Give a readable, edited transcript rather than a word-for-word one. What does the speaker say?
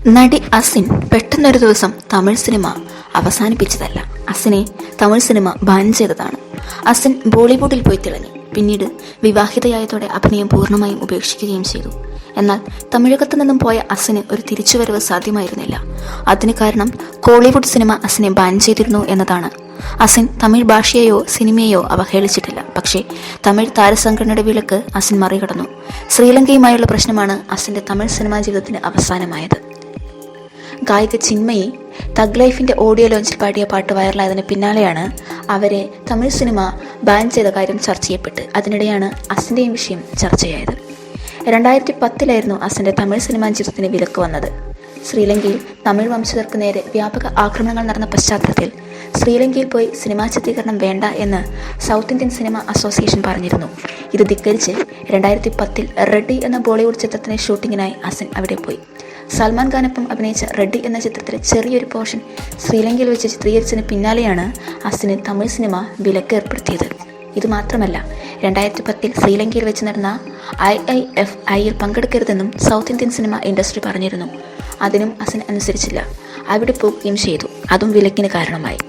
നടി അസിൻ പെട്ടെന്നൊരു ദിവസം തമിഴ് സിനിമ അവസാനിപ്പിച്ചതല്ല, അസിനെ തമിഴ് സിനിമ ബാൻ ചെയ്തതാണ്. അസിൻ ബോളിവുഡിൽ പോയി തിളങ്ങി. പിന്നീട് വിവാഹിതയായതോടെ അഭിനയം പൂർണ്ണമായും ഉപേക്ഷിക്കുകയും ചെയ്തു. എന്നാൽ തമിഴകത്തു നിന്നും പോയ അസിന് ഒരു തിരിച്ചുവരവ് സാധ്യമായിരുന്നില്ല. അതിന് കാരണം കോളിവുഡ് സിനിമ അസിനെ ബാൻ ചെയ്തിരുന്നു എന്നതാണ്. അസിൻ തമിഴ് ഭാഷയെയോ സിനിമയെയോ അവഹേളിച്ചിട്ടില്ല. പക്ഷേ തമിഴ് താരസംഘടനയുടെ വിലക്ക് അസിൻ മറികടന്നു. ശ്രീലങ്കയുമായുള്ള പ്രശ്നമാണ് അസിന്റെ തമിഴ് സിനിമാ ജീവിതത്തിന് അവസാനമായത്. ഗായിക ചിന്മയി തഗ് ലൈഫിന്റെ ഓഡിയോ ലോഞ്ചിൽ പാടിയ പാട്ട് വൈറലായതിന് പിന്നാലെയാണ് അവരെ തമിഴ് സിനിമ ബാൻ ചെയ്ത കാര്യം ചർച്ച ചെയ്യപ്പെട്ട്. അതിനിടെയാണ് അസിന്റെയും വിഷയം ചർച്ചയായത്. 2010 അസിന്റെ തമിഴ് സിനിമാ ജീവിതത്തിന് വിലക്ക് വന്നത്. ശ്രീലങ്കയിൽ തമിഴ് വംശജർക്ക് നേരെ വ്യാപക ആക്രമണങ്ങൾ നടന്ന പശ്ചാത്തലത്തിൽ ശ്രീലങ്കയിൽ പോയി സിനിമാ ചിത്രീകരണം വേണ്ട എന്ന് സൗത്ത് ഇന്ത്യൻ സിനിമ അസോസിയേഷൻ പറഞ്ഞിരുന്നു. ഇത് ധിക്കരിച്ച് 2010 റെഡ്ഡി എന്ന ബോളിവുഡ് ചിത്രത്തിന്റെ ഷൂട്ടിങ്ങിനായി അസിൻ അവിടെ പോയി. സൽമാൻ ഖാനൊപ്പം അഭിനയിച്ച റെഡ്ഡി എന്ന ചിത്രത്തിലെ ചെറിയൊരു പോർഷൻ ശ്രീലങ്കയിൽ വെച്ച് ചിത്രീകരിച്ചതിന് പിന്നാലെയാണ് അസിന് തമിഴ് സിനിമ വിലക്ക് ഏർപ്പെടുത്തിയത്. ഇതുമാത്രമല്ല, 2010 ശ്രീലങ്കയിൽ വെച്ച് നടന്ന IIFIയിൽ പങ്കെടുക്കരുതെന്നും സൗത്ത് ഇന്ത്യൻ സിനിമ ഇൻഡസ്ട്രി പറഞ്ഞിരുന്നു. അതിനും അസിൻ അനുസരിച്ചില്ല, അവിടെ പോവുകയും ചെയ്തു. അതും വിലക്കിന് കാരണമായി.